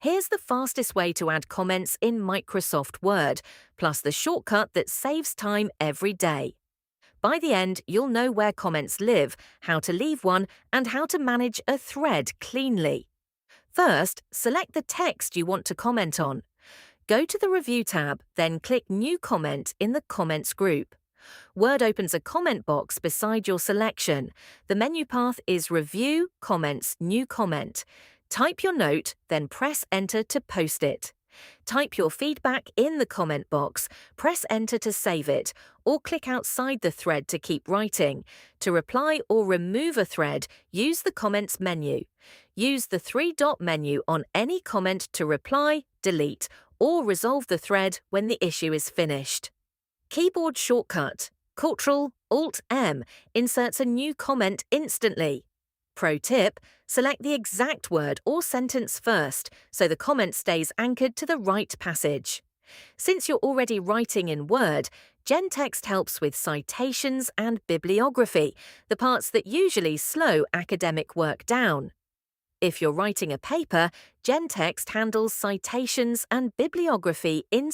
Here's the fastest way to add comments in Microsoft Word, plus the shortcut that saves time every day. By the end, you'll know where comments live, how to leave one, and how to manage a thread cleanly. First, select the text you want to comment on. Go to the Review tab, then click New Comment in the Comments group. Word opens a comment box beside your selection. The menu path is Review, Comments, New Comment. Type your note, then press Enter to post it. Type your feedback in the comment box, press Enter to save it, or click outside the thread to keep writing. To reply or remove a thread, use the Comments menu. Use the three-dot menu on any comment to reply, delete, or resolve the thread when the issue is finished. Keyboard shortcut, Ctrl-Alt-M, inserts a new comment instantly. Pro tip, select the exact word or sentence first, so the comment stays anchored to the right passage. Since you're already writing in Word, GenText helps with citations and bibliography, the parts that usually slow academic work down. If you're writing a paper, GenText handles citations and bibliography in